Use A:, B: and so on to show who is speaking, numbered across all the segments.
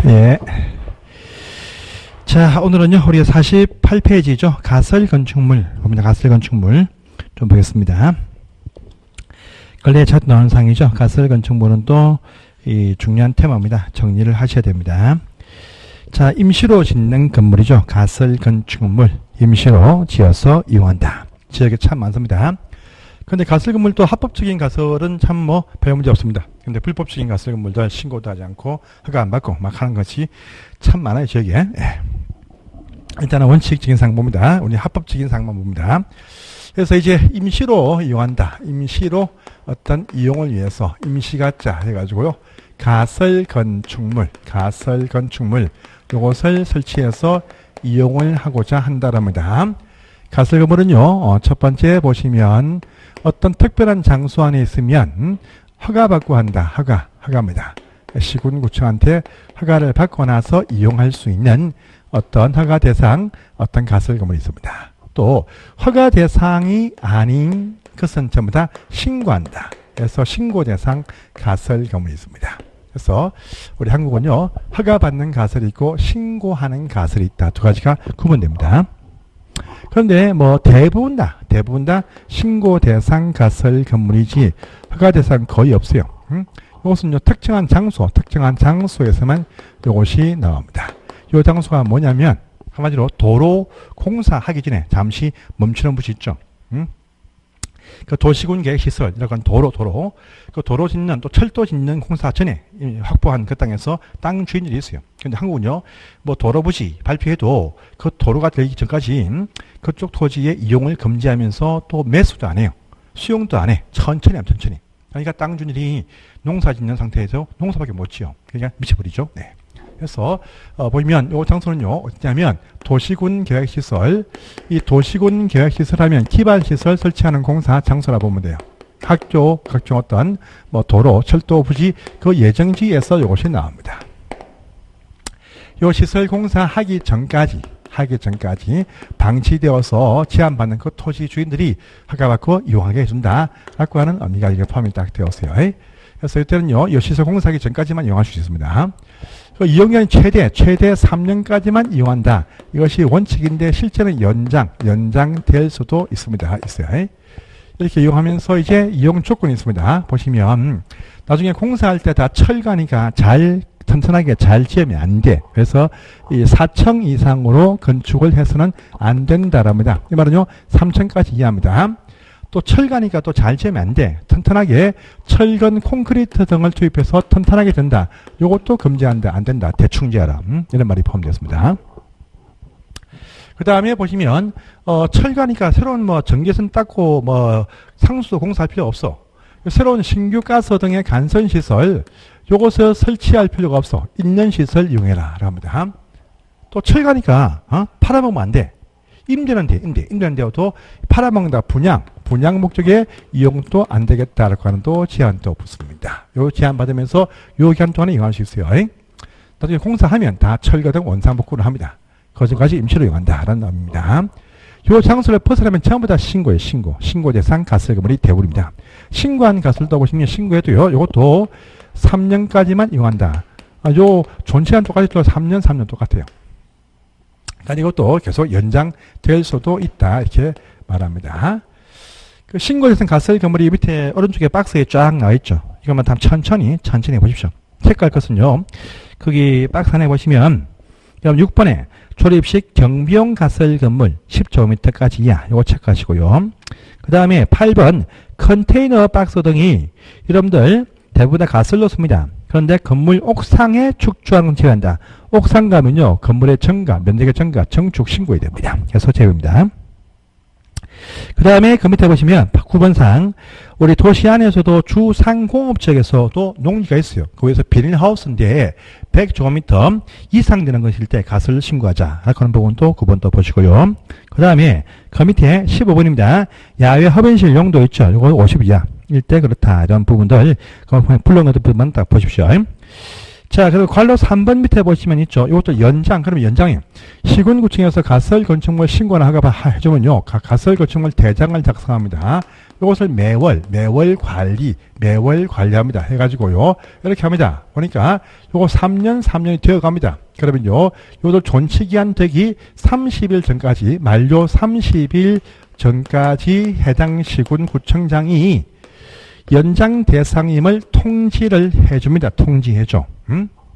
A: 예. 자, 오늘은요, 우리가 48페이지죠. 가설 건축물 봅니다. 가설 건축물 좀 보겠습니다. 근래 차트 나오는 상이죠. 가설 건축물은 또 이 중요한 테마입니다. 정리를 하셔야 됩니다. 자, 임시로 짓는 건물이죠. 가설 건축물. 임시로 지어서 이용한다. 지역에 참 많습니다. 근데 가설 건물도 합법적인 가설은 참 뭐 별 문제 없습니다. 근데 불법적인 가설 건물들 신고도 하지 않고 허가 안 받고 막 하는 것이 참 많아요, 지역에. 예. 일단은 원칙적인 사항 봅니다. 우리 합법적인 사항만 봅니다. 그래서 이제 임시로 이용한다. 임시로 어떤 이용을 위해서 임시가짜 해가지고요. 가설 건축물 요것을 설치해서 이용을 하고자 한다랍니다. 가설 건물은요, 첫 번째 보시면 어떤 특별한 장소 안에 있으면 허가받고 한다. 허가입니다. 시군구청한테 허가를 받고 나서 이용할 수 있는 어떤 허가 대상, 어떤 가설 건물이 있습니다. 또 허가 대상이 아닌 것은 전부 다 신고한다. 그래서 신고 대상 가설 건물이 있습니다. 그래서 우리 한국은요, 허가받는 가설이 있고 신고하는 가설이 있다. 두 가지가 구분됩니다. 그런데 뭐 대부분 다 신고 대상 가설 건물이지 허가 대상 거의 없어요. 이것은요, 특정한 장소에서만 이것이 나옵니다. 이 장소가 뭐냐면 한마디로 도로 공사하기 전에 잠시 멈추는 곳이 있죠. 그 도시군 계획시설, 이런 도로, 그 도로 짓는 또 철도 짓는 공사 전에 확보한 그 땅에서 땅 주인들이 있어요. 근데 한국은요, 뭐 도로 부지 발표해도 그 도로가 되기 전까지 그쪽 토지의 이용을 금지하면서 또 매수도 안 해요. 수용도 안 해. 천천히. 그러니까 땅 주인들이 농사 짓는 상태에서 농사밖에 못 지어. 그러니까 미쳐버리죠. 네. 그래서 보면 이 장소는요, 어디냐면 도시군 계획시설. 이 도시군 계획시설 하면 기반시설 설치하는 공사 장소라 보면 돼요. 학교, 각종 어떤 뭐 도로, 철도, 부지 그 예정지에서 이것이 나옵니다. 이 시설 공사 하기 전까지 방치되어서 제한받는 그 토지 주인들이 허가받고 이용하게 해준다 라고 하는 의미가 이게 포함이 딱 되었어요. 그래서 이때는요, 이 시설 공사하기 전까지만 이용할 수 있습니다. 이용기간이 최대 3년까지만 이용한다. 이것이 원칙인데 실제는 연장될 수도 있어요. 이렇게 이용하면서 이제 이용 조건이 있습니다. 보시면 나중에 공사할 때 다 철가니까 튼튼하게 잘 지으면 안 돼. 그래서 이 4층 이상으로 건축을 해서는 안 된다랍니다. 이 말은요, 3층까지 이해합니다. 또 철가니까 또 잘 지으면 안 돼. 튼튼하게 철근, 콘크리트 등을 투입해서 튼튼하게 된다. 요것도 금지한다. 안 된다. 대충 지어라. 이런 말이 포함되었습니다. 그 다음에 보시면 철가니까 새로운 뭐 전기선 닦고 뭐 상수도 공사할 필요 없어. 새로운 신규 가스 등의 간선시설 요것을 설치할 필요가 없어. 있는 시설 이용해라. 합니다. 또 철가니까 팔아먹으면 안 돼. 임대는 돼. 임대는 되어도 팔아먹는다. 분양 목적의 이용도 안 되겠다라고 하는 또 제한도 붙습니다. 요 제한 받으면서 요 기간 동안에 이용할 수 있어요. 나중에 공사하면 다 철거 등 원상복구를 합니다. 거기까지 임시로 이용한다라는 의미입니다. 요 장소를 벗어나면 전부 다 신고예요. 신고 대상 가설 건물이 대부분입니다. 신고한 가설도 보시면 신고해도요, 요것도 3년까지만 이용한다. 요 존재한 똑같이 또 3년 똑같아요. 그러니까 이것도 계속 연장될 수도 있다. 이렇게 말합니다. 그 신고대상 가설 건물이 밑에 오른쪽에 박스에 쫙 나와 있죠. 이것만 다 천천히 보십시오. 체크할 것은요, 거기 박스 안에 보시면 6번에 조립식 경비용 가설 건물 10제곱미터까지 이하, 이거 체크하시고요. 그 다음에 8번 컨테이너 박스 등이 여러분들 대부분 다 가설로 씁니다. 그런데 건물 옥상에 축조하는 건 제외한다. 옥상 가면요, 건물의 증가, 면적의 증가, 증축 신고해야 됩니다. 그래서 제외입니다. 그 다음에 그 밑에 보시면 9번상 우리 도시 안에서도 주상공업지역에서도 농지가 있어요. 거기에서 비닐하우스인데 100제곱미터 이상 되는 것일 때 가설 신고하자. 그런 부분도 9번도 보시고요. 그 다음에 그 밑에 15번입니다. 야외 흡연실 용도 있죠. 이거 50 이하일 때 그렇다. 이런 부분들 불러놓은 부분만 딱 보십시오. 자, 그리고 관로 3번 밑에 보시면 있죠. 이것도 그러면 연장이에요. 시군구청에서 가설 건축물 신고나 허가 해주면요, 가설 건축물 대장을 작성합니다. 이것을 매월 관리합니다. 해가지고요. 이렇게 합니다. 보니까 요거 3년이 되어 갑니다. 그러면요, 요들 존치기한 되기 30일 전까지, 만료 30일 전까지 해당 시군 구청장이 연장 대상임을 통지를 해줍니다. 통지해줘.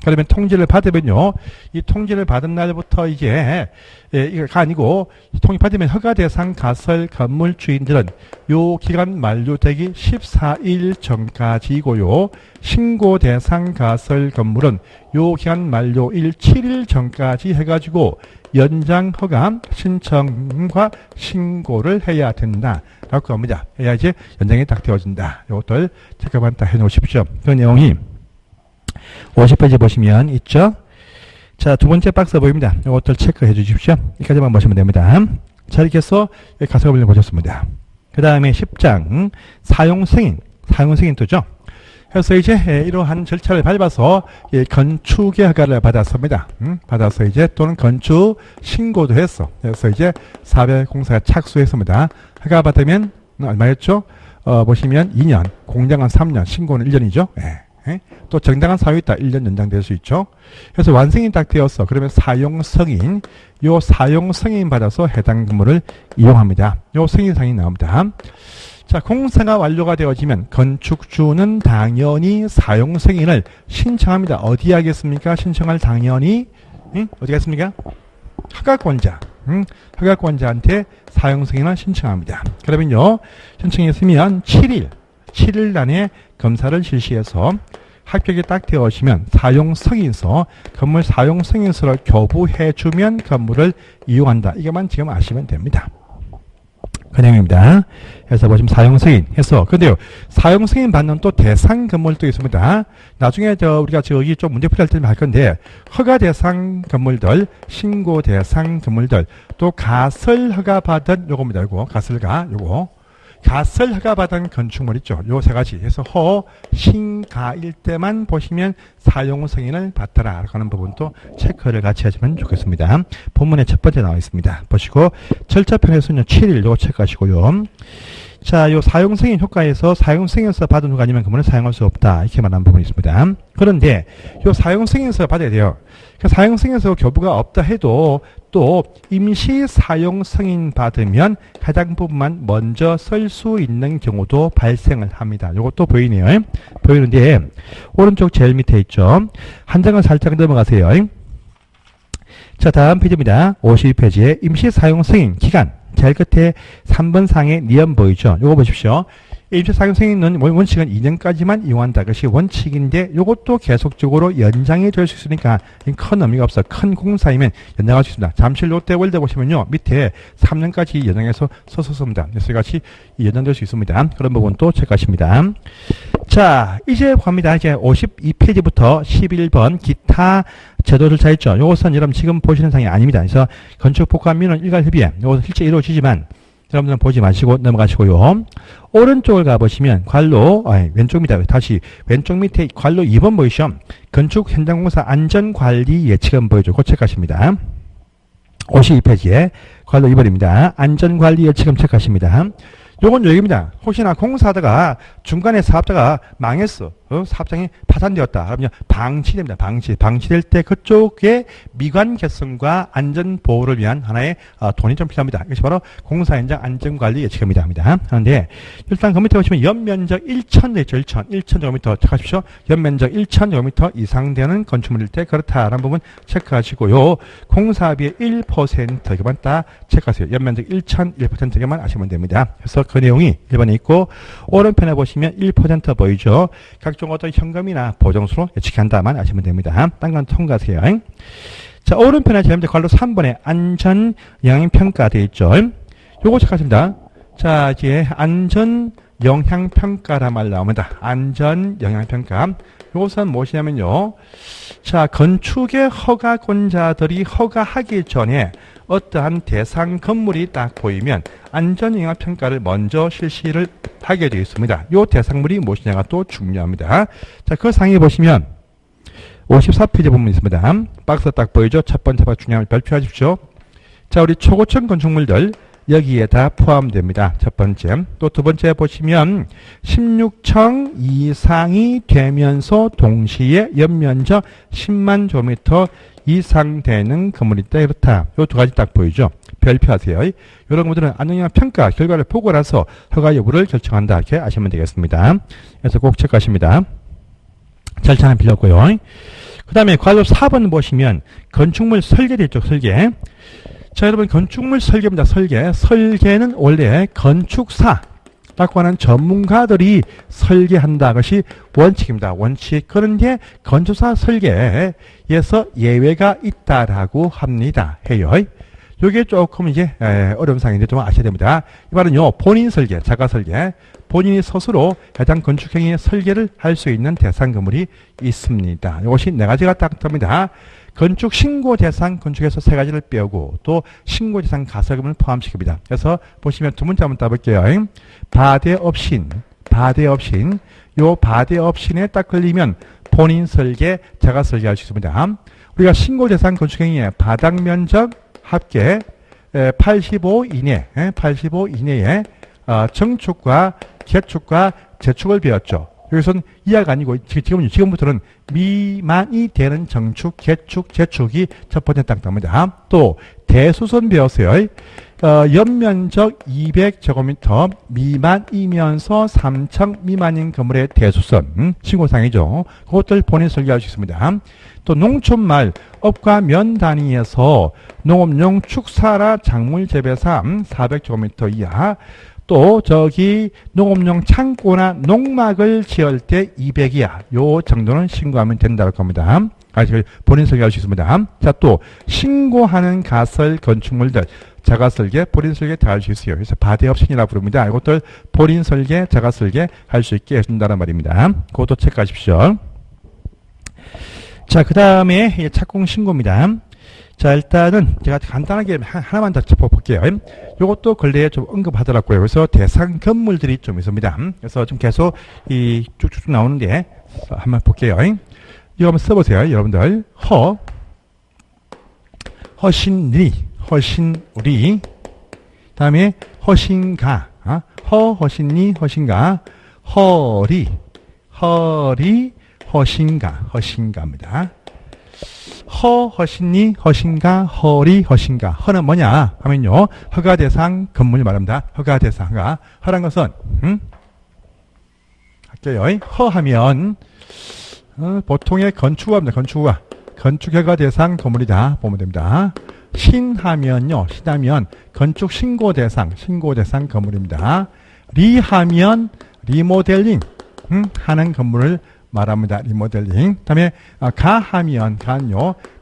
A: 그러면 통지를 받으면요, 이 통지를 받은 날부터 이게, 이거가 아니고, 통지 받으면 허가 대상 가설 건물 주인들은 요 기간 만료되기 14일 전까지이고요, 신고 대상 가설 건물은 요 기간 만료일 7일 전까지 해가지고 연장 허가 신청과 신고를 해야 된다. 라고 합니다. 해야 이제 연장이 딱 되어진다. 요것들 체크만 딱 해놓으십시오. 그 내용이 50페이지 보시면 있죠. 자, 두 번째 박스 보입니다. 이것들 체크해 주십시오. 여기까지만 보시면 됩니다. 자, 이렇게 해서 가설을 보셨습니다. 그 다음에 10장 사용 승인 또죠. 그래서 이제 이러한 절차를 밟아서 건축의 허가를 받았습니다. 받아서 이제 또는 건축 신고도 했어. 그래서 이제 사별공사가 착수했습니다. 허가 받으면 얼마였죠? 보시면 2년, 공장은 3년, 신고는 1년이죠. 또 정당한 사유가 있다. 1년 연장될 수 있죠. 그래서 완성이 딱 되었어. 그러면 사용 승인, 요 사용 승인 받아서 해당 건물을 이용합니다. 요 승인사항이 나옵니다. 자, 공사가 완료가 되어지면 건축주는 당연히 사용 승인을 신청합니다. 어디 하겠습니까? 신청할 당연히 어디 하겠습니까? 허가권자. 허가권자한테 사용 승인을 신청합니다. 그러면요, 신청했으면 7일 안에 검사를 실시해서 합격이 딱 되어지면 사용 승인서, 건물 사용 승인서를 교부해주면 건물을 이용한다. 이것만 지금 아시면 됩니다. 그 내용입니다. 그래서 보시면 사용 승인 해서, 근데요, 사용 승인 받는 또 대상 건물도 있습니다. 나중에 우리가 저기 좀 문제 풀이할 때는 할 건데, 허가 대상 건물들, 신고 대상 건물들, 또 가설 허가 받은 요겁니다. 요거 가설가 요거. 가설 허가 받은 건축물 있죠. 요 세 가지 해서 허, 신, 가일 때만 보시면 사용 승인을 받더라 하는 부분도 체크를 같이 하시면 좋겠습니다. 본문의 첫 번째 나와 있습니다. 보시고 절차편에서는 7일 요거 체크하시고요. 자, 요 사용 승인 효과에서 사용 승인서 받은 후가 아니면 건물은 사용할 수 없다. 이렇게 말하는 부분이 있습니다. 그런데 요 사용 승인서 받아야 돼요. 그 사용 승인서 교부가 없다 해도 또 임시 사용 승인 받으면 해당 부분만 먼저 쓸 수 있는 경우도 발생을 합니다. 요것도 보이네요. 보이는데 오른쪽 제일 밑에 있죠. 한 장을 살짝 넘어가세요. 자, 다음 페이지입니다. 52페이지에 임시 사용 승인 기간. 제일 끝에 3번 상의 니은 보이죠? 요거 보십시오. 임시 사용 승인은 원칙은 2년까지만 이용한다. 그것이 원칙인데 이것도 계속적으로 연장이 될 수 있으니까 큰 의미가 없어. 큰 공사이면 연장할 수 있습니다. 잠실 롯데월드 보시면요. 밑에 3년까지 연장해서 썼습니다. 그래서 이같이 연장될 수 있습니다. 그런 부분도 체크하십니다. 자, 이제 갑니다. 이제 52페이지부터 11번 기타 제도 절차 있죠. 이것은 여러분 지금 보시는 상이 아닙니다. 그래서 건축복합민원 일괄협의회 이것은 실제 이루어지지만 여러분들은 보지 마시고 넘어가시고요. 오른쪽을 가보시면 관로, 왼쪽입니다. 다시 왼쪽 밑에 관로 2번 보이시죠? 건축 현장공사 안전관리 예측은 보여줘. 그 체크하십니다. 52페이지에 관로 2번입니다. 안전관리 예측은 체크하십니다. 요건 여기입니다. 혹시나 공사하다가 중간에 사업자가 망했어. 사업장이 파산되었다. 그러면 방치됩니다. 방치될 때 그쪽에 미관 개선과 안전 보호를 위한 하나의 돈이 좀 필요합니다. 이것이 바로 공사 현장 안전관리 예측입니다. 하는데 일단 그 밑에 보시면 연면적 1,000 있죠. 1,000제곱미터 체크하십시오. 연면적 1,000제곱미터 이상 되는 건축물일 때 그렇다라는 부분 체크하시고요. 공사비의 1%에만 딱 체크하세요. 연면적 1,001%에만 아시면 됩니다. 그래서 그 내용이 1번에 있고 오른편에 보시면 1% 보이죠. 각종 어떤 현금이나 보정수로 예측한다만 아시면 됩니다. 딴 건 통과하세요. 자, 오른편에 제일 먼저 관로 3번에 안전 영향평가 되어 있죠. 요거 체크하십니다. 자, 이제 안전 영향평가란 말 나옵니다. 안전 영향평가. 이것은 무엇이냐면요. 자, 건축의 허가권자들이 허가하기 전에 어떠한 대상 건물이 딱 보이면 안전영향평가를 먼저 실시를 하게 되어 있습니다. 이 대상물이 무엇이냐가 또 중요합니다. 자, 그 상에 보시면 54페이지 부분 있습니다. 박스 딱 보이죠? 첫 번째 박스 중요한 걸 발표하십시오. 자, 우리 초고층 건축물들 여기에 다 포함됩니다. 첫 번째. 또 두 번째 보시면 16층 이상이 되면서 동시에 연면적 10만 제곱미터 이상 되는 건물이 있다. 이렇다. 요 두 가지 딱 보이죠? 별표하세요. 이런 것들은 안정영향 평가 결과를 보고 나서 허가 여부를 결정한다. 이렇게 아시면 되겠습니다. 그래서 꼭 체크하십니다. 절차는 빌렸고요. 그 다음에 과조 4번 보시면 건축물 설계 되죠. 설계. 자, 여러분 건축물 설계입니다. 설계. 설계는 원래 건축사라고 하는 전문가들이 설계한다. 것이 원칙입니다. 원칙. 그런데 건축사 설계에서 예외가 있다라고 합니다. 해요. 요게 조금 이제 어려운 상황인데 좀 아셔야 됩니다. 이 말은요, 본인 설계, 자가 설계, 본인이 스스로 해당 건축행위의 설계를 할 수 있는 대상 건물이 있습니다. 이것이 네 가지가 딱 듭니다. 건축 신고 대상 건축에서 세 가지를 빼고 또 신고 대상 가설금을 포함시킵니다. 그래서 보시면 두 문제 한번 따볼게요. 바대업신. 요 바대업신에 딱 걸리면 본인 설계, 자가 설계할 수 있습니다. 우리가 신고 대상 건축행위의 바닥 면적 합계 85 이내에 정축과 개축과 재축을 배웠죠. 여기서는 이하가 아니고 지금부터는 미만이 되는 정축, 개축, 재축이 첫 번째 딱 나옵니다. 또 대수선 배웠어요. 연면적 200제곱미터 미만이면서 3층 미만인 건물의 대수선 신고상이죠. 그것들 본인 설계할 수 있습니다. 또 농촌말 업과 면 단위에서 농업용 축사라 작물 재배사 400제곱미터 이하 또 저기 농업용 창고나 농막을 지을 때 200 이하 요 정도는 신고하면 된다고 합니다. 본인 설계할 수 있습니다. 자, 또 신고하는 가설 건축물들 자가 설계, 본인 설계 다 할 수 있어요. 그래서 바대업신이라고 부릅니다. 이것들 본인 설계, 자가 설계 할 수 있게 해준다는 말입니다. 그것도 체크하십시오. 자, 그 다음에 착공 신고입니다. 자, 일단은 제가 간단하게 하나만 더 짚어볼게요. 이것도 근래에 좀 언급하더라고요. 그래서 대상 건물들이 좀 있습니다. 그래서 좀 계속 이 쭉쭉 나오는데 한번 볼게요. 이거 한번 써보세요. 여러분들. 허신리, 다음에 허신가, 허신리, 허신가, 허리, 허신가입니다. 허신리, 허신가, 허리, 허신가. 허는 뭐냐 하면요, 허가대상 건물 말합니다. 허가대상, 허란 것은 할게요. 허하면 보통의 건축화입니다. 건축허가대상 건물이다 보면 됩니다. 신하면 건축 신고대상 건물입니다. 리하면 리모델링 하는 건물을 말합니다. 리모델링. 다음에 가하면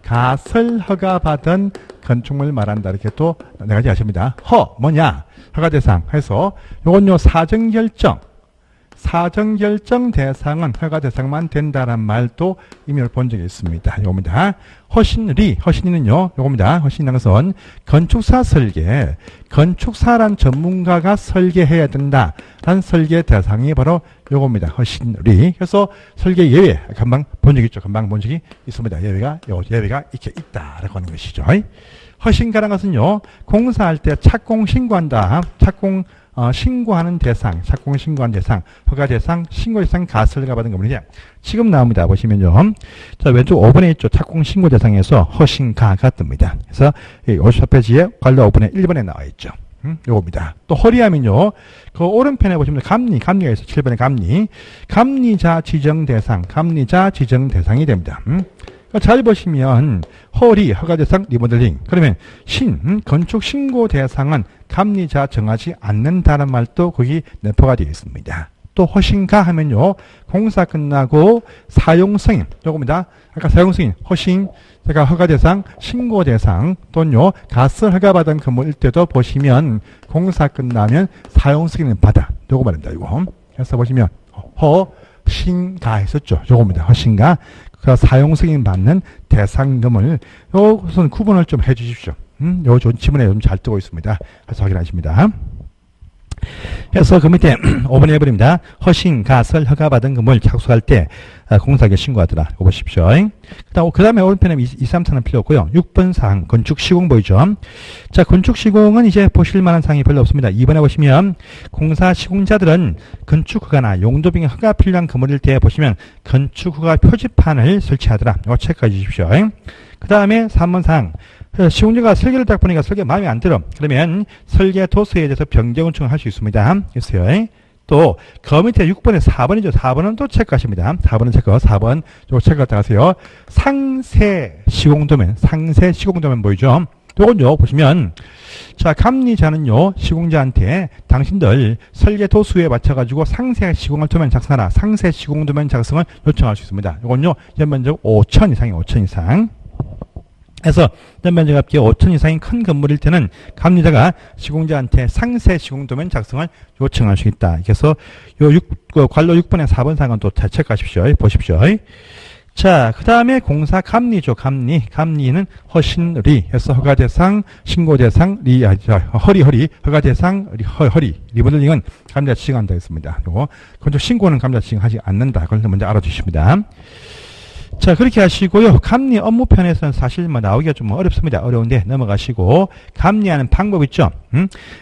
A: 가설 허가받은 건축물 말한다. 이렇게 또 네 가지 아십니다. 뭐냐? 허가대상 해서 요건요, 사정결정 대상은 허가대상만 된다는 말도 이미 본 적이 있습니다. 요겁니다. 허신리는요, 요겁니다. 허신이라는 것은 건축사 설계, 건축사란 전문가가 설계해야 된다라는 설계 대상이 바로 요겁니다. 허신리. 그래서 설계 예외, 금방 본 적이 있죠. 금방 본 적이 있습니다. 예외가 이렇게 있다라고 하는 것이죠. 허신가라는 것은요, 공사할 때 착공 신고한다. 신고하는 대상, 허가 대상, 신고 대상 가설가 받은 건물이냐. 지금 나옵니다. 보시면요. 자, 왼쪽 5번에 있죠. 착공 신고 대상에서 허신가가 뜹니다. 그래서 54페이지에 관로 5번에 1번에 나와 있죠. 요겁니다. 또 허리하면요, 그 오른편에 보시면 감리가 있어. 7번에 감리자 지정 대상이 됩니다. 잘 보시면 허리, 허가대상, 리모델링. 그러면 건축 신고 대상은 감리자 정하지 않는다는 말도 거기 내포가 되어 있습니다. 또 허신가 하면요, 공사 끝나고 사용승인, 요겁니다. 아까 사용승인, 제가 허가대상, 신고대상 또는요, 가설 허가받은 건물일 때도 보시면 공사 끝나면 사용승인을 받아. 요거 말입니다. 이거. 그래서 보시면 허신가 했었죠. 요겁니다. 허신가. 그 사용승인 받는 대상금을 요것은 구분을 좀 해주십시오. 요 지문에 좀 잘 뜨고 있습니다. 그래서 확인하십니다. 그래서 그 밑에 5번에 해버립니다. 허신, 가설, 허가받은 건물 착수할 때 공사하게 신고하더라. 이거 보십시오. 그 다음에 오른편에 2, 3, 4는 필요 없고요. 6번 사항, 건축 시공 보이죠? 자, 건축 시공은 이제 보실 만한 사항이 별로 없습니다. 2번에 보시면 공사 시공자들은 건축 허가나 용도 변경 허가 필요한 건물일 때 보시면 건축 허가 표지판을 설치하더라. 이거 체크해 주십시오. 그 다음에 3번 사항. 시공자가 설계를 딱 보니까 설계 마음에 안 들어. 그러면 설계 도서에 대해서 변경 요청을 할 수 있습니다. 있어요. 또, 그 밑에 6번에 4번이죠. 4번은 또 체크하십니다. 4번은 체크, 4번. 요거 체크하다 하세요. 상세 시공도면, 상세 시공도면 보이죠? 요건요, 보시면, 자, 감리자는요, 시공자한테 당신들 설계 도수에 맞춰가지고 상세 시공을 도면 작성하라. 상세 시공도면 작성을 요청할 수 있습니다. 요건요, 연면적 5천 이상이에요. 5천 이상. 그래서 연면적 합계 5천 이상인 큰 건물일 때는 감리자가 시공자한테 상세 시공도면 작성을 요청할 수 있다. 그래서 요 관로 6번에 4번 사항은 또 잘 체크하십시오. 보십시오. 자, 그 다음에 공사 감리죠. 감리는 허신리 해서 허가대상, 신고대상, 허리, 허가대상, 허리. 리모델링은 감리자 지정한다 했습니다. 요거 건축 신고는 감리자 지정하지 않는다. 그걸 먼저 알아주십니다. 자, 그렇게 하시고요. 감리 업무편에서는 사실 나오기가 좀 어렵습니다. 어려운데 넘어가시고 감리하는 방법 있죠.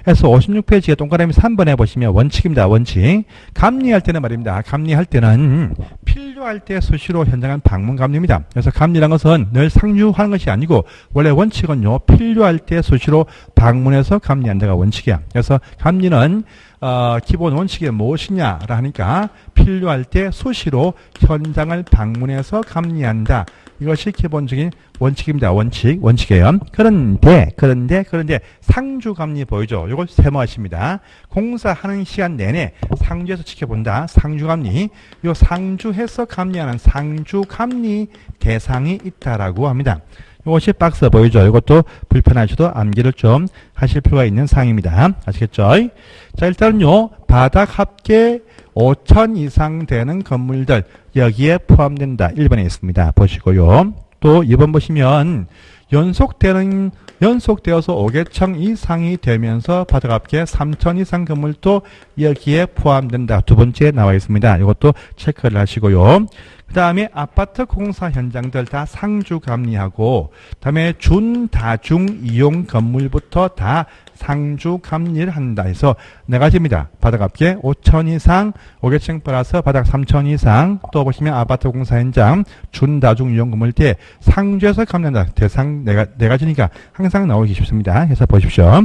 A: 그래서 56페이지에 동그라미 3번에 보시면 원칙입니다. 원칙. 감리할 때는 말입니다. 감리할 때는 필요할 때 수시로 현장은 방문 감리입니다. 그래서 감리란 것은 늘 상주하는 것이 아니고 원래 원칙은요. 필요할 때 수시로 방문해서 감리한다가 원칙이야. 그래서 감리는 기본 원칙이 무엇이냐라 하니까 필요할 때 수시로 현장을 방문해서 감리한다. 이것이 기본적인 원칙입니다. 원칙이에요. 그런데 상주 감리 보이죠? 이걸 세모하십니다. 공사하는 시간 내내 상주에서 지켜본다. 상주 감리. 요 상주해서 감리하는 상주 감리 대상이 있다라고 합니다. 이것이 박스 보이죠? 이것도 불편하셔도 암기를 좀 하실 필요가 있는 사항입니다. 아시겠죠? 자, 일단은요, 바닥 합계 5천 이상 되는 건물들, 여기에 포함된다. 1번에 있습니다. 보시고요. 또 2번 보시면, 연속되어서 5개층 이상이 되면서 바닥 합계 3천 이상 건물도 여기에 포함된다. 두 번째 나와 있습니다. 이것도 체크를 하시고요. 그 다음에 아파트 공사 현장들 다 상주 감리하고, 그 다음에 준다중 이용 건물부터 다 상주 감리를 한다 해서 네 가지입니다. 바닥 합계 5천 이상, 5개층 플러스 바닥 3천 이상, 또 보시면 아파트 공사 현장 준다중 이용 건물 때 상주에서 감리한다. 대상 네 가지니까 항상 나오기 쉽습니다. 해서 보십시오.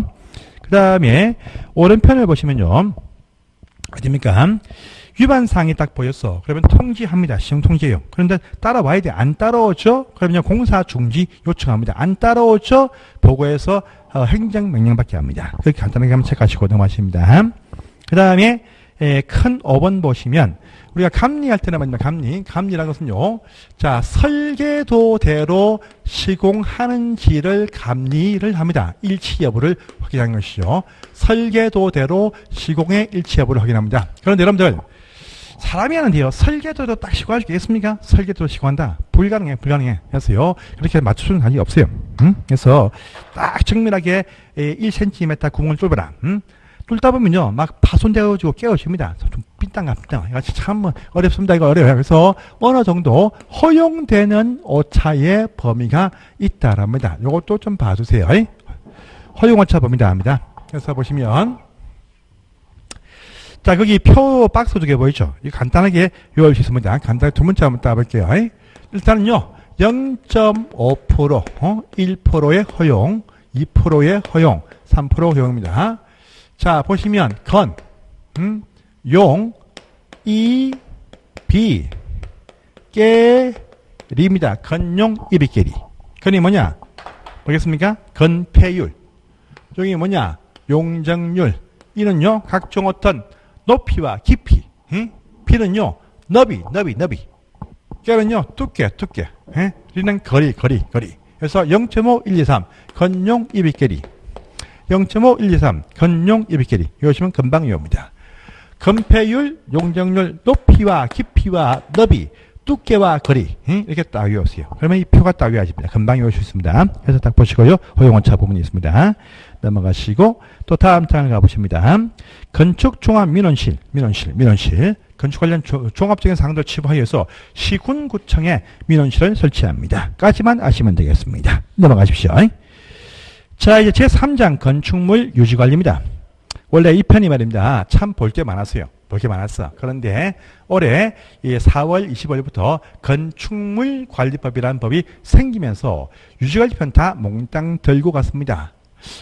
A: 그 다음에 오른편을 보시면요. 어디입니까? 위반사항이 딱 보였어. 그러면 통지합니다. 시정 통지예요. 그런데 따라와야 돼. 안 따라오죠? 그러면 공사 중지 요청합니다. 안 따라오죠? 보고해서 행정명령받게 합니다. 그렇게 간단하게 한번 체크하시고 넘어가십니다. 그 다음에 큰 5번 보시면 우리가 감리할 때는 말입니다. 감리라는 것은요. 자, 설계도대로 시공하는지를 감리를 합니다. 일치 여부를 확인하는 것이죠. 설계도대로 시공의 일치 여부를 확인합니다. 그런데 여러분들 사람이 하는데요. 설계도도 딱 시공할 수 있겠습니까? 설계도로 시공한다. 불가능해. 그래서요. 그렇게 맞춰주는 단위 없어요. 그래서 딱 정밀하게 1cm 구멍을 뚫어라. 뚫다 보면요. 막 파손되어지고 깨어집니다. 좀 빈땅. 이거 참 어렵습니다. 이거 어려워요. 그래서 어느 정도 허용되는 오차의 범위가 있다랍니다. 이것도 좀 봐주세요. 허용 오차 범위다 합니다. 그래서 보시면 자, 거기 표 박스 두 개 보이죠? 이거 간단하게 외울 수 있습니다. 간단하게 두 문자 한번 따볼게요. 일단은요, 0.5%, 1%의 허용, 2%의 허용, 3% 허용입니다. 자, 보시면, 용, 비, 깨리입니다. 건용, 이비깨리. 건이 뭐냐? 보겠습니까? 건폐율. 용이 뭐냐? 용적률. 이는요, 각종 어떤 높이와 깊이, 비는요, 너비. 깨는요, 두께. 리는 거리. 그래서 0.5, 1, 2, 3, 건용, 이비깨리. 0.5, 1, 2, 3, 건용, 이비깨리. 이것이면 금방 외웁니다. 건폐율, 용적률, 높이와 깊이와 너비, 두께와 거리 이렇게 딱 외우세요. 그러면 이 표가 딱 외워집니다. 금방 외울 수 있습니다. 그래서 딱 보시고요. 허용원차 부분이 있습니다. 넘어가시고 또 다음 장을 가보십니다. 건축종합민원실 건축 관련 종합적인 사항들 치부하여서 시군구청에 민원실을 설치합니다. 까지만 아시면 되겠습니다. 넘어가십시오. 자, 이제 제3장 건축물 유지관리입니다. 원래 이 편이 말입니다. 참 볼 게 많았어요. 볼 게 많았어. 그런데 올해 4월 25일부터 건축물관리법이라는 법이 생기면서 유지관리편 다 몽땅 들고 갔습니다.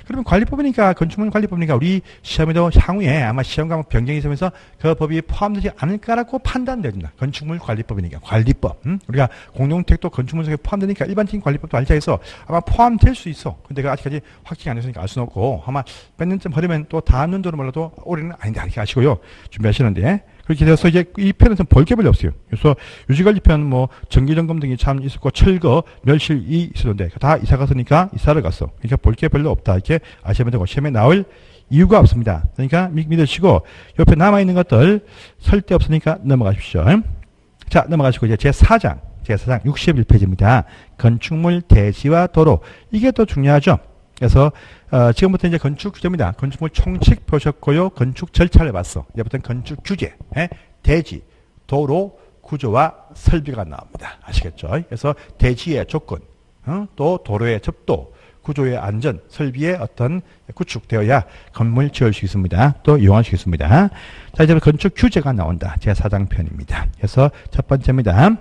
A: 그러면 관리법이니까 건축물관리법이니까 우리 시험에도 향후에 아마 시험 과목 변경이 있으면서 그 법이 포함되지 않을까라고 판단됩니다. 건축물관리법이니까 관리법. 우리가 공동택도 건축물 속에 포함되니까 일반적인 관리법도 알자 해서 아마 포함될 수 있어. 근데 그 아직까지 확정이 안 됐으니까 알 수는 없고 아마 몇 년쯤 흐르면 또 다음 년도로 몰라도 올해는 아닌데 이렇게 아시고요. 준비하시는데 그렇게 돼서 이제 이 편에서는 볼 게 별로 없어요. 그래서 유지관리편 뭐 정기점검 등이 참 있었고 철거, 멸실이 있었는데 다 이사 갔으니까 이사를 갔어. 그러니까 볼 게 별로 없다. 이렇게 아시면 되고 시험에 나올 이유가 없습니다. 그러니까 믿으시고 옆에 남아있는 것들 쓸데없으니까 넘어가십시오. 자, 넘어가시고 이제 제4장 61페이지입니다. 건축물 대지와 도로. 이게 또 중요하죠. 그래서 지금부터 이제 건축 규제입니다. 건축물 총칙 보셨고요. 건축 절차를 봤어. 이제부터는 건축 규제, 대지, 도로, 구조와 설비가 나옵니다. 아시겠죠? 그래서 대지의 조건, 또 도로의 접도, 구조의 안전, 설비의 어떤 구축되어야 건물 지을 수 있습니다. 또 이용할 수 있습니다. 자, 이제 건축 규제가 나온다. 제4장 편입니다. 그래서 첫 번째입니다.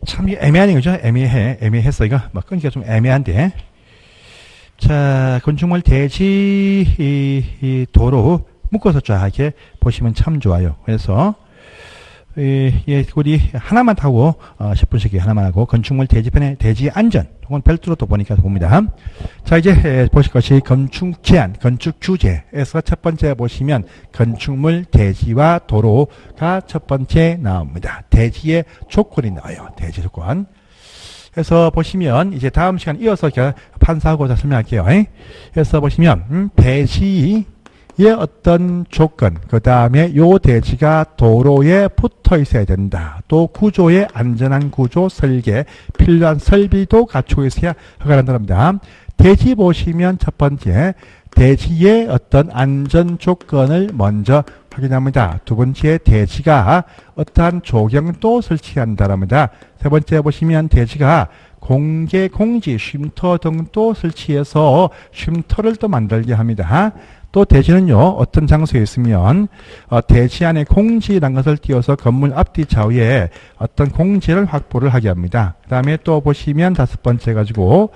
A: 참 애매하네, 그죠? 애매했어. 이거 뭐 끊기가 좀 애매한데. 자, 건축물 대지, 도로 묶어서 쫙 이렇게 보시면 참 좋아요. 그래서 우리 하나만 타고 10분씩 하나만 하고 건축물 대지편의 대지 안전 혹은 별도로 또 보니까 봅니다. 자, 이제 보실 것이 건축 제한, 건축 규제에서 첫 번째 보시면 건축물 대지와 도로가 첫 번째 나옵니다. 대지의 조건이 나와요. 대지 조건. 그래서 보시면 이제 다음 시간 이어서 판사하고자 설명할게요. 그래서 보시면 대지의 어떤 조건, 그 다음에 요 대지가 도로에 붙어 있어야 된다. 또 구조의 안전한 구조 설계, 필요한 설비도 갖추고 있어야 허가한다는 겁니다. 대지 보시면 첫 번째 대지의 어떤 안전 조건을 먼저 확인합니다. 두 번째 대지가 어떠한 조경도 설치한다랍니다. 세 번째 보시면 대지가 공개 공지 쉼터 등도 설치해서 쉼터를 또 만들게 합니다. 또 대지는요, 어떤 장소에 있으면 대지 안에 공지라는 것을 띄워서 건물 앞뒤 좌우에 어떤 공지를 확보를 하게 합니다. 그 다음에 또 보시면 다섯 번째 가지고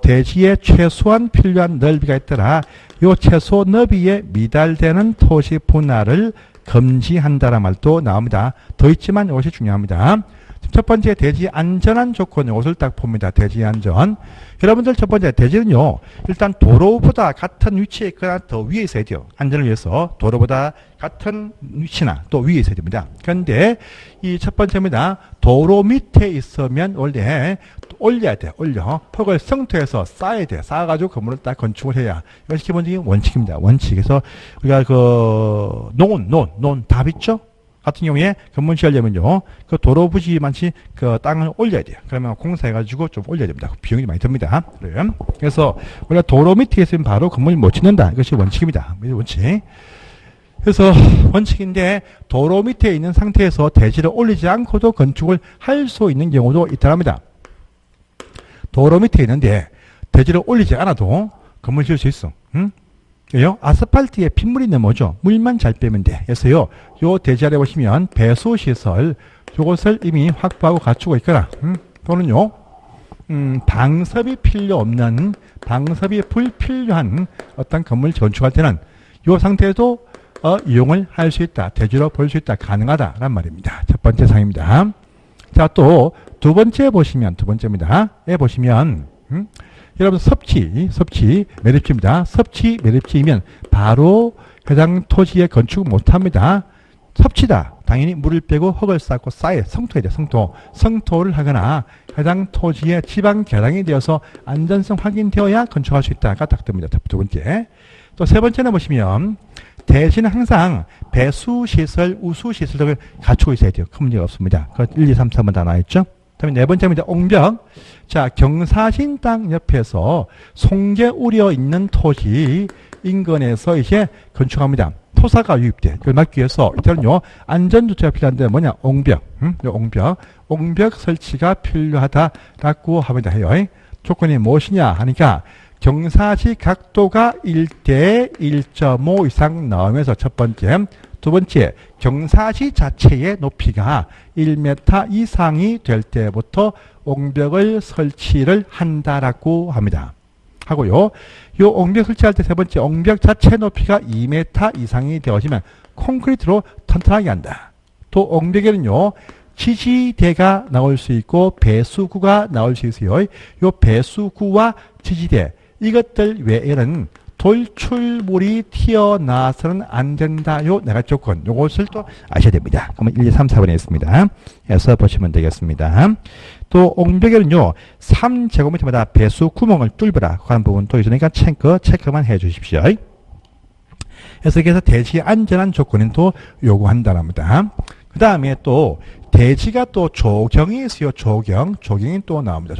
A: 대지에 최소한 필요한 넓이가 있더라. 요 최소 너비에 미달되는 토지 분할을 금지한다는 말도 나옵니다. 더 있지만 이것이 중요합니다. 첫 번째 대지 안전한 조건, 이것을 딱 봅니다. 대지 안전. 여러분들 첫 번째 대지는요, 일단 도로보다 같은 위치에 있거나 더 위에 있어야 돼요. 안전을 위해서 도로보다 같은 위치나 또 위에 있어야 됩니다. 그런데 이 첫 번째입니다. 도로 밑에 있으면 원래 올려야 돼. 올려. 퍽을 성토해서 쌓아야 돼. 쌓아가지고 건물을 딱 건축을 해야. 이것이 기본적인 원칙입니다. 원칙에서 우리가 논 답 있죠? 같은 경우에 건물 지으려면요, 그 도로 부지만치 그 땅을 올려야 돼요. 그러면 공사해가지고 좀 올려야 됩니다. 비용이 많이 듭니다. 그래서 우리가 도로 밑에 있으면 바로 건물을 못 짓는다. 이것이 원칙입니다. 원칙. 그래서 원칙인데 도로 밑에 있는 상태에서 대지를 올리지 않고도 건축을 할 수 있는 경우도 있다랍니다. 도로 밑에 있는데 대지를 올리지 않아도 건물 지을 수 있어. 응? 아스팔트에 핏물이 넘어오죠. 물만 잘 빼면 돼. 그래서요, 요 대지 아래 보시면 배수시설, 요것을 이미 확보하고 갖추고 있거나, 또는요, 방섭이 필요 없는, 방섭이 불필요한 어떤 건물 건축할 때는 요 상태에도 이용을 할 수 있다. 대지로 볼 수 있다. 가능하다란 말입니다. 첫 번째 사항입니다. 자, 또 두 번째 보시면, 두 번째입니다. 에 보시면, 여러분 섭지 매립지입니다. 섭지 매립지이면 바로 해당 토지에 건축을 못합니다. 섭지다. 당연히 물을 빼고 흙을 쌓고 쌓여 성토해야 돼. 성토를 하거나 해당 토지에 지방 개량이 되어서 안전성 확인되어야 건축할 수 있다가 딱 듭니다. 두 번째. 또 세 번째는 보시면 대신 항상 배수시설, 우수시설 등을 갖추고 있어야 돼요. 큰 문제가 없습니다. 1, 2, 3, 4번 다 나와있죠? 그 다음에 네 번째입니다. 옹벽. 자, 경사진 땅 옆에서 송계 우려 있는 토지 인근에서 이제 건축합니다. 토사가 유입돼. 그걸 막기 위해서 이때는요, 안전조치가 필요한데 뭐냐? 옹벽. 옹벽 설치가 필요하다라고 합니다. 해요. 조건이 무엇이냐 하니까 경사지 각도가 1대 1.5 이상 나오면서 첫 번째, 두 번째, 경사지 자체의 높이가 1m 이상이 될 때부터 옹벽을 설치를 한다라고 합니다. 하고요. 요 옹벽 설치할 때 세 번째, 옹벽 자체 높이가 2m 이상이 되어지면 콘크리트로 튼튼하게 한다. 또 옹벽에는요, 지지대가 나올 수 있고 배수구가 나올 수 있어요. 요 배수구와 지지대, 이것들 외에는 돌출물이 튀어나와서는 안 된다. 요 내가 조건, 요것을 또 아셔야 됩니다. 그러면 1, 2, 3, 4번에 있습니다. 해서 보시면 되겠습니다. 또 옹벽에는요, 3제곱미터마다 배수 구멍을 뚫어라 하는 부분도 있으니까 체크만 해 주십시오. 그래서 여기서 대지 안전한 조건은 또 요구한다는 겁니다. 그 다음에 또 대지가 또 조경이 있어요. 조경이 또 나옵니다.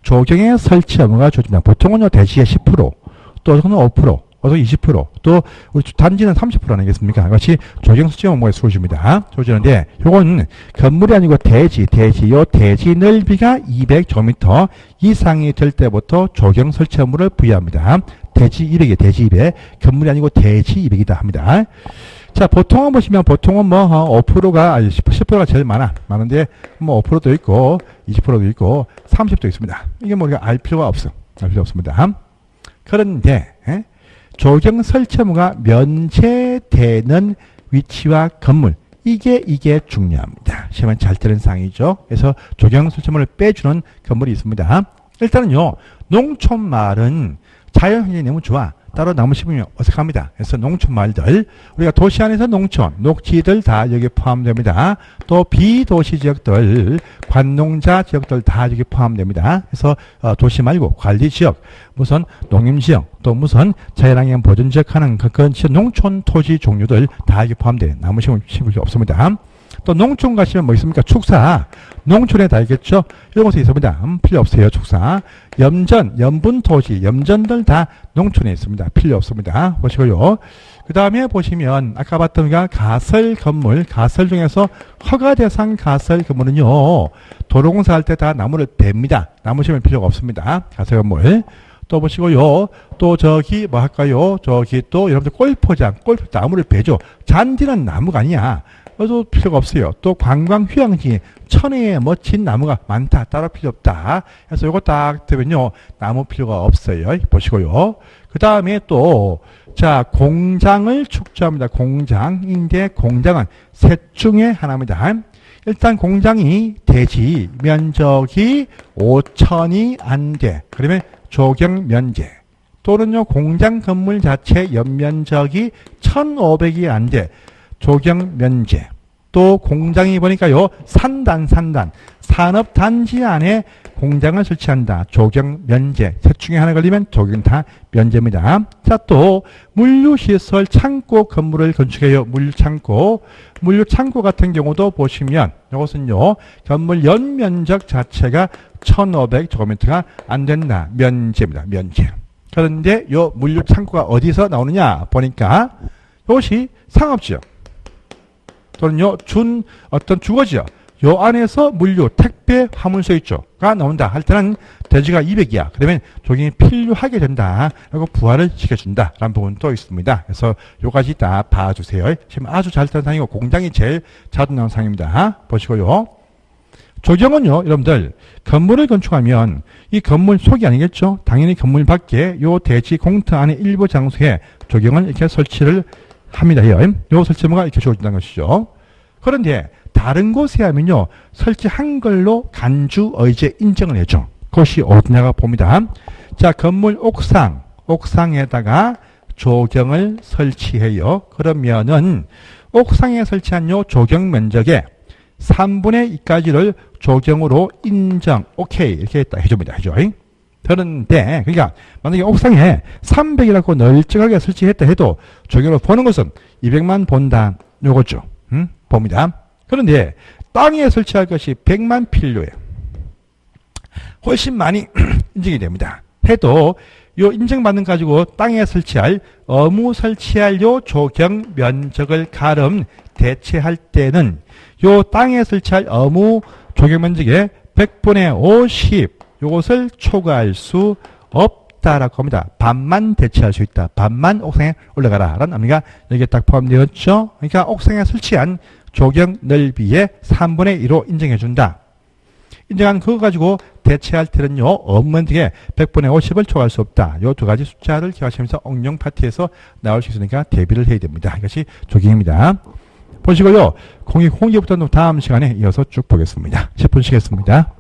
A: 조경의 설치 의무가 주어집니다. 보통은요, 대지의 10%, 또 저는 5%, 또 20%, 또 우리 단지는 30% 아니겠습니까? 같이 조경 설치 의무가 주어집니다. 주어지는데, 요건 건물이 아니고 대지, 요 대지 넓이가 200제곱미터 이상이 될 때부터 조경 설치 의무를 부여합니다. 대지 200이에요. 대지 200. 건물이 아니고 대지 200이다 합니다. 자, 보통은 보시면, 보통은 뭐, 5%가, 10%가 제일 많은데, 뭐, 5%도 있고, 20%도 있고, 30%도 있습니다. 이게 뭐, 우리가 알 필요가 없습니다. 그런데, 조경 설치 의무가 면제되는 위치와 건물, 이게 중요합니다. 시험은 잘 들은 사항이죠. 그래서 조경 설치 의무를 빼주는 건물이 있습니다. 일단은요, 농촌 마을은 자연 환경이 너무 좋아. 따로 나무 심으면 어색합니다. 그래서 농촌 마을들, 우리가 도시 안에서 농촌, 녹지들 다 여기 포함됩니다. 또 비도시 지역들, 관농자 지역들 다 여기 포함됩니다. 그래서 도시 말고 관리 지역, 무슨 농림 지역, 또 무슨 자연환경 보존 지역 하는 그런 농촌 토지 종류들 다 여기 포함돼요. 나무 심을 게 없습니다. 또 농촌 가시면 뭐 있습니까? 축사. 농촌에 다 있겠죠? 이런 것이 있습니다. 필요 없어요. 축사. 염전, 염분 토지, 염전들 다 농촌에 있습니다. 필요 없습니다. 보시고요. 그 다음에 보시면 아까 봤던 가설 건물, 가설 중에서 허가 대상 가설 건물은요, 도로공사 할 때 다 나무를 뱁니다. 나무 심을 필요가 없습니다. 가설 건물. 또 보시고요. 또 저기 뭐 할까요? 저기 또 여러분들 골프장, 골프 나무를 베죠. 잔디는 나무가 아니야. 그래도 필요가 없어요. 또 관광 휴양지 천혜에 멋진 나무가 많다. 따로 필요 없다. 그래서 요거 딱 되면요, 나무 필요가 없어요. 보시고요. 그 다음에 또, 자, 공장을 축조합니다. 공장인데 공장은 셋 중에 하나입니다. 일단 공장이 대지 면적이 5천이 안 돼. 그러면 조경 면제. 또는요, 공장 건물 자체 연면적이 1,500이 안 돼. 조경 면제. 또 공장이 보니까요, 산단 산업단지 안에 공장을 설치한다. 조경 면제. 셋 중에 하나 걸리면 조경 다 면제입니다. 자, 또 물류시설 창고 건물을 건축해요. 물류창고 같은 경우도 보시면 이것은요, 건물 연면적 자체가 1,500제곱미터가 안 된다. 면제입니다. 면제. 그런데 요 물류창고가 어디서 나오느냐 보니까 이것이 상업지역 또는요, 어떤 주거지역, 요 안에서 물류, 택배, 화물소 있죠.가 나온다 할 때는 대지가 200이야. 그러면 조경이 필요하게 된다. 라고 부활을 시켜준다. 라는 부분도 있습니다. 그래서 요까지 다 봐주세요. 지금 아주 잘 되는 상이고, 공장이 제일 자주 나온 상입니다. 보시고요. 조경은요, 여러분들, 건물을 건축하면 이 건물 속이 아니겠죠? 당연히 건물 밖에 요 대지 공터 안에 일부 장소에 조경을 이렇게 설치를 합니다. 요 설치무가 이렇게 주어진다는 것이죠. 그런데 다른 곳에 하면요, 설치한 걸로 간주 의제 인정을 해줘. 그것이 어디냐가 봅니다. 자, 건물 옥상에다가 조경을 설치해요. 그러면은 옥상에 설치한 요 조경 면적의 3분의 2까지를 조경으로 인정, 오케이 이렇게 해줍니다. 해줘. 그런데 그러니까 만약에 옥상에 300이라고 널찍하게 설치했다 해도 조경으로 보는 것은 200만 본다. 요거죠. 봅니다. 그런데 땅에 설치할 것이 100만 필요해요. 훨씬 많이 인증이 됩니다. 해도 요 인증받는 가지고 땅에 설치할 설치할 요 조경 면적을 가름 대체할 때는 요 땅에 설치할 조경 면적의 100분의 50 요것을 초과할 수 없다라고 합니다. 반만 대체할 수 있다. 반만 옥상에 올라가라 라는 의미가 여기에 딱 포함되었죠. 그러니까 옥상에 설치한 조경 넓이의 3분의 1로 인정해 준다. 인정한 그거 가지고 대체할 때는요, 면적의 100분의 50을 초과할 수 없다. 요 두 가지 숫자를 기억하시면서 응용 파트에서 나올 수 있으니까 대비를 해야 됩니다. 이것이 조경입니다. 보시고요, 공익 홍기부터 다음 시간에 이어서 쭉 보겠습니다. 10분 쉬겠습니다.